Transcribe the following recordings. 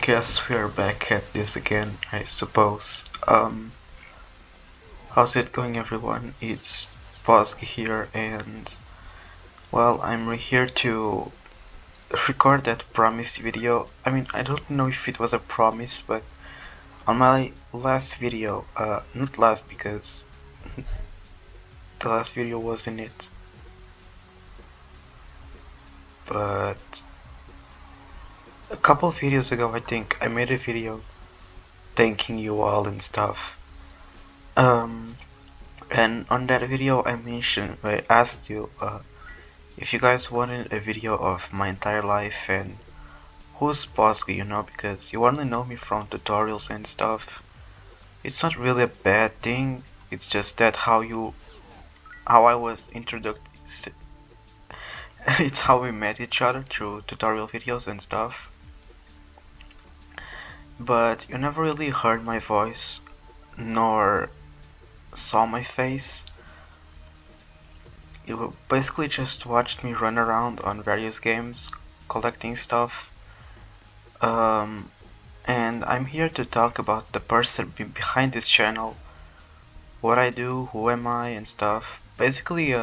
Guess we're back at this again, I suppose. How's it going, everyone? It's p0zge here, and I'm here to record that promise video. I mean, I don't know if it was a promise, but on my last video, not last because the last video wasn't it, but a couple of videos ago, I think I made a video thanking you all and stuff. Um, And on that video I asked you if you guys wanted a video of my entire life and who's p0zge, because you only know me from tutorials and stuff. It's not really a bad thing, it's just that how I was introduced, it's how we met each other through tutorial videos and stuff. But you never really heard my voice, nor saw my face. You basically just watched me run around on various games, collecting stuff. Um, and I'm here to talk about the person behind this channel, what I do, who am I, and stuff. Basically,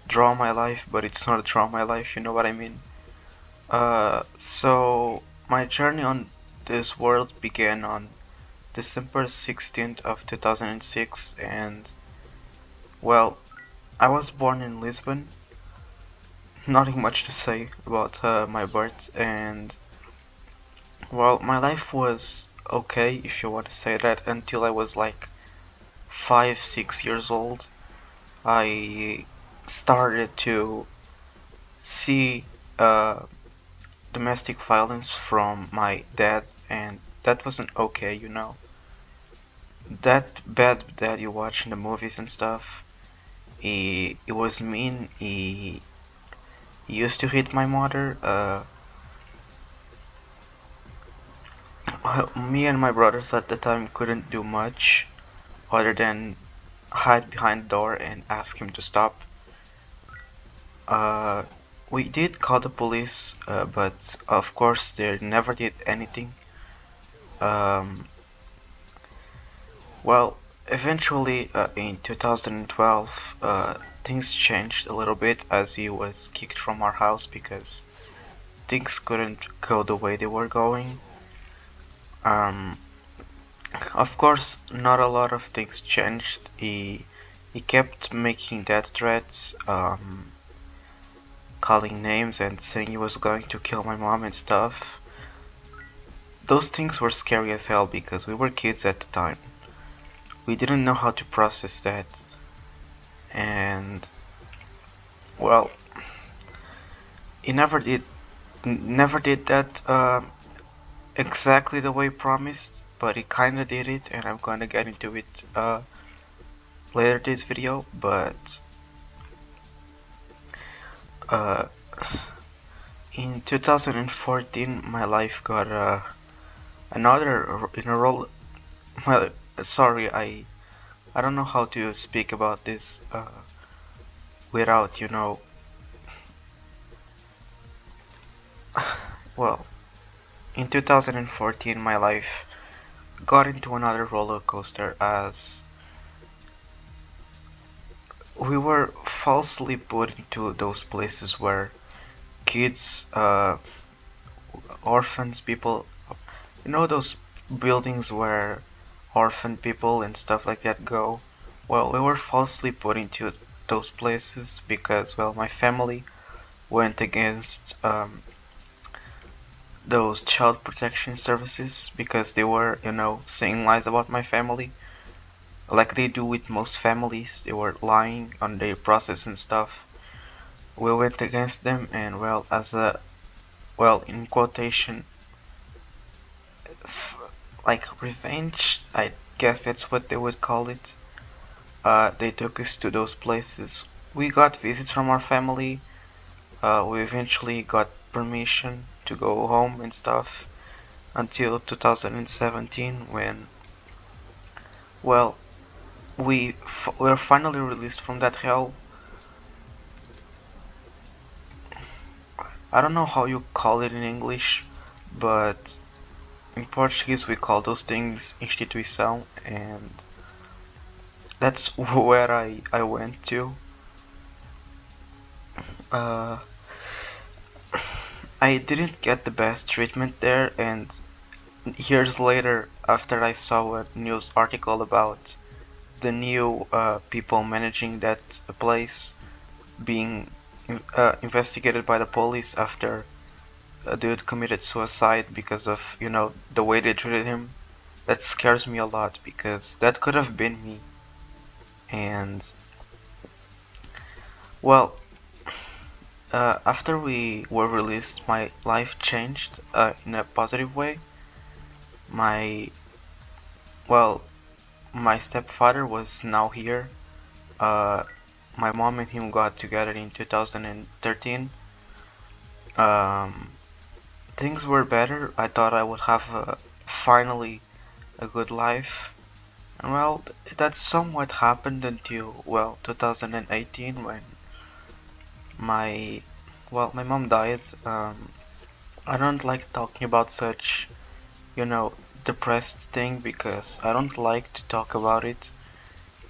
draw my life, but it's not a draw my life, you know what I mean? So my journey on this world began on December 16th of 2006, and well, I was born in Lisbon. Nothing much to say about my birth, and well, my life was okay, if you want to say that, until I was like 5, 6 years old. I started to see uh, domestic violence from my dad, and that wasn't okay. That bad dad you watch in the movies and stuff, he was mean. He used to hit my mother. Me and my brothers at the time couldn't do much other than hide behind the door and ask him to stop. Uh, we did call the police, but of course they never did anything. Um, well, eventually in 2012, things changed a little bit as he was kicked from our house because things couldn't go the way they were going. Um, of course, not a lot of things changed. He kept making death threats, calling names and saying he was going to kill my mom and stuff. Those things were scary as hell because we were kids at the time. We didn't know how to process that. And well, he never did that exactly the way promised, but he kinda did it, and I'm gonna get into it later this video. But uh, in 2014, my life got another in a roll. Well, sorry, I don't know how to speak about this without, well, in 2014 my life got into another roller coaster as we were falsely put into those places where kids, orphans, people, those buildings where orphan people and stuff like that go. Well, we were falsely put into those places because, well, my family went against those child protection services because they were, saying lies about my family. Like they do with most families, they were lying on their process and stuff. We went against them, and well, in quotation, like revenge, I guess that's what they would call it. They took us to those places. We got visits from our family. We eventually got permission to go home and stuff until 2017 when, well, we were finally released from that hell. I don't know how you call it in English, but in Portuguese we call those things instituição, and that's where I went to. Uh, I didn't get the best treatment there, and years later, after I saw a news article about the new people managing that place being investigated by the police after a dude committed suicide because of, the way they treated him, that scares me a lot because that could have been me. And, well, after we were released, my life changed in a positive way. My, well, my stepfather was now here. Uh, my mom and him got together in 2013. Um, Things were better. I thought I would have finally a good life. And well, that somewhat happened until, well, 2018 when my, my mom died. I don't like talking about such, depressed thing because I don't like to talk about it.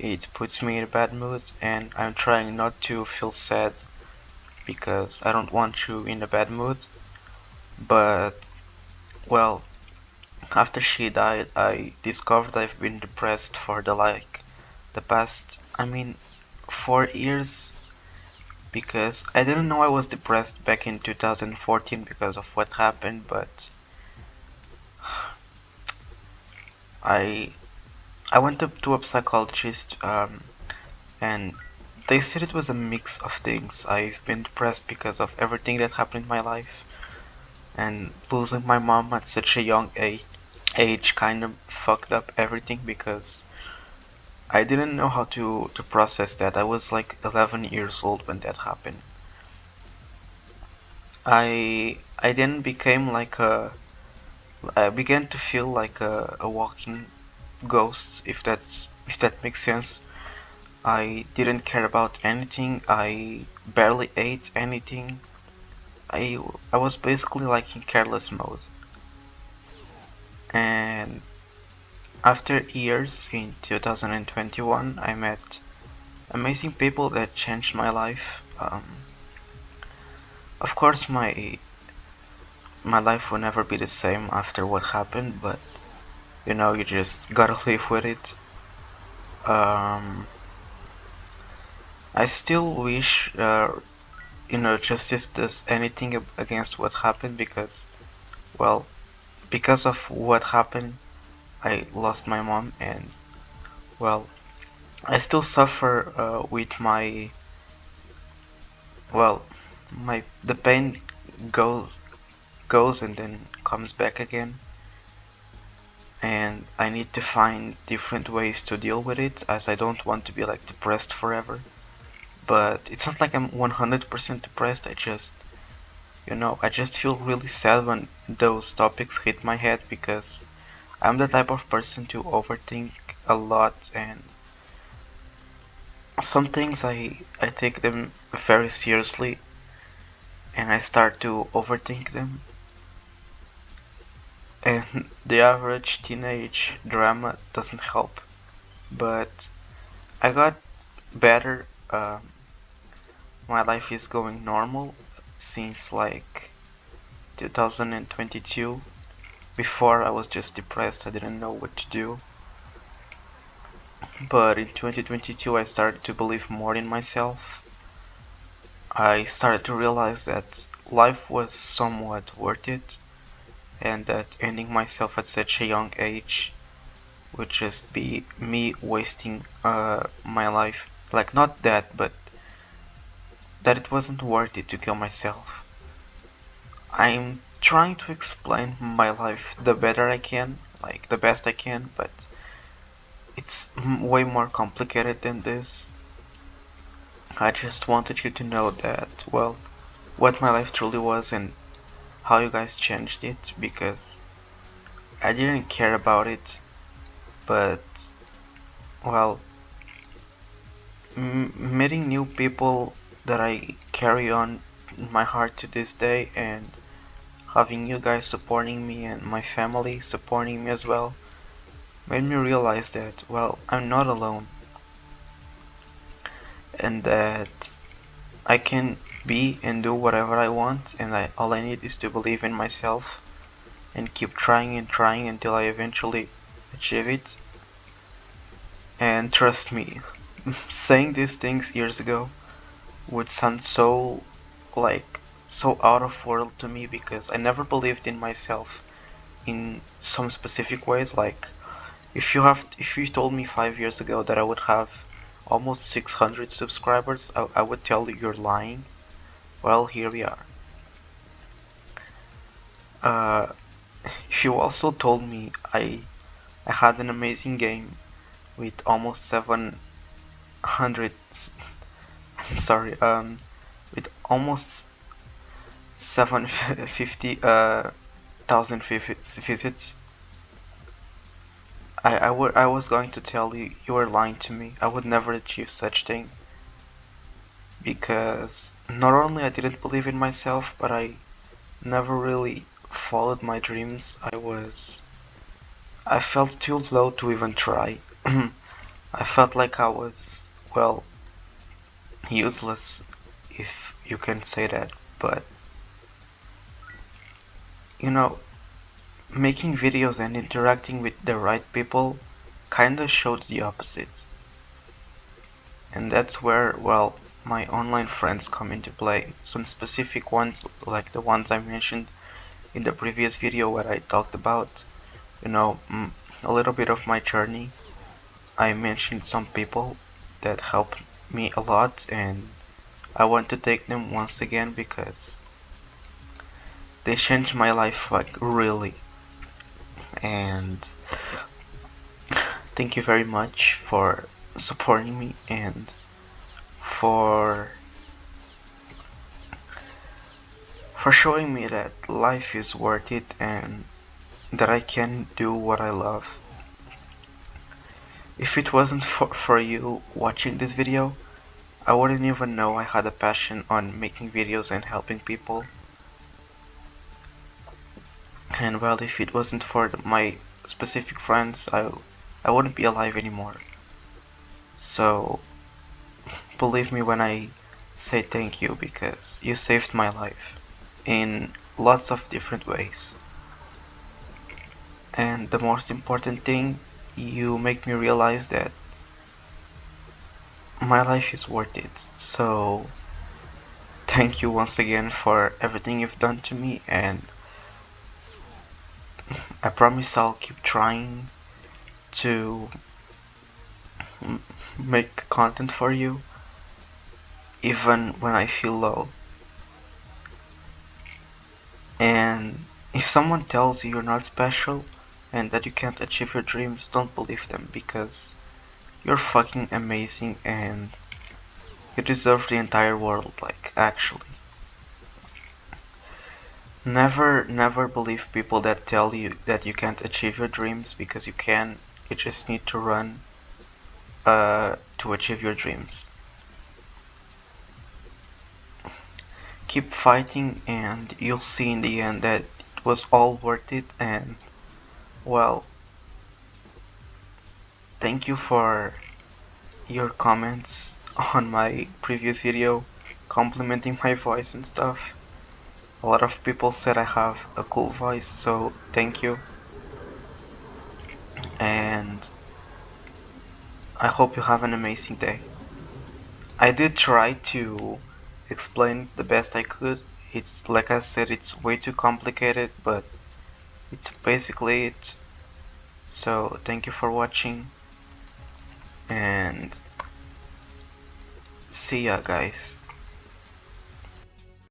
It puts me in a bad mood, and I'm trying not to feel sad because I don't want you in a bad mood. But, well, after she died, I discovered I've been depressed for the past, 4 years, because I didn't know I was depressed back in 2014 because of what happened, but I I went up to a psychologist, and they said it was a mix of things. I've been depressed because of everything that happened in my life, and losing my mom at such a young age kind of fucked up everything because I didn't know how to process that. I was like 11 years old when that happened. I then became like I began to feel like a walking ghost, if that makes sense. I didn't care about anything. I barely ate anything. I was basically like in careless mode. And after years in 2021, I met amazing people that changed my life. Of course, my life will never be the same after what happened, but you just gotta live with it. Um, I still wish, justice does anything against what happened because, well, because of what happened, I lost my mom, and well, I still suffer with well, my the pain goes goes and then comes back again, and I need to find different ways to deal with it as I don't want to be like depressed forever. But it's not like I'm 100% depressed. I just feel really sad when those topics hit my head because I'm the type of person to overthink a lot, and some things I take them very seriously and I start to overthink them. And the average teenage drama doesn't help. But I got better. My life is going normal since like 2022. Before I was just depressed, I didn't know what to do. But in 2022, I started to believe more in myself. I started to realize that life was somewhat worth it, and that ending myself at such a young age would just be me wasting my life. Like, not that, but that it wasn't worth it to kill myself. I'm trying to explain my life the better I can, like the best I can, but it's way more complicated than this. I just wanted you to know that, well, what my life truly was and how you guys changed it because I didn't care about it, but, well, meeting new people that I carry on in my heart to this day, and having you guys supporting me and my family supporting me as well made me realize that, well, I'm not alone and that I can be and do whatever I want, and all I need is to believe in myself and keep trying and trying until I eventually achieve it. And trust me, saying these things years ago would sound so like so out of world to me because I never believed in myself in some specific ways. Like if you told me 5 years ago that I would have almost 600 subscribers, I would tell you you're lying. Well, here we are. Uh, if you also told me I had an amazing game with almost 700 sorry with almost 750 thousand visits, I was going to tell you you were lying to me. I would never achieve such thing because not only I didn't believe in myself, but I never really followed my dreams. I felt too low to even try. I felt like I was, well, useless, if you can say that. But, you know, making videos and interacting with the right people kinda showed the opposite. And that's where, well, my online friends come into play. Some specific ones, like the ones I mentioned in the previous video where I talked about, you know, a little bit of my journey. I mentioned some people that helped me a lot, and I want to thank them once again because they changed my life like really. And thank you very much for supporting me and for showing me that life is worth it and that I can do what I love. If it wasn't for you watching this video, I wouldn't even know I had a passion on making videos and helping people. And well, if it wasn't for my specific friends, I wouldn't be alive anymore. So believe me when I say thank you because you saved my life in lots of different ways. And the most important thing, you make me realize that my life is worth it. So thank you once again for everything you've done to me, and I promise I'll keep trying to make content for you even when I feel low. And if someone tells you you're not special and that you can't achieve your dreams, don't believe them because you're fucking amazing and you deserve the entire world, like, actually. Never believe people that tell you that you can't achieve your dreams because you can. You just need to run to achieve your dreams. Keep fighting and you'll see in the end that it was all worth it. And well, thank you for your comments on my previous video complimenting my voice and stuff. A lot of people said I have a cool voice, so thank you. And I hope you have an amazing day. I did try to explain the best I could. It's like I said, it's way too complicated, but it's basically it. So thank you for watching and see ya, guys.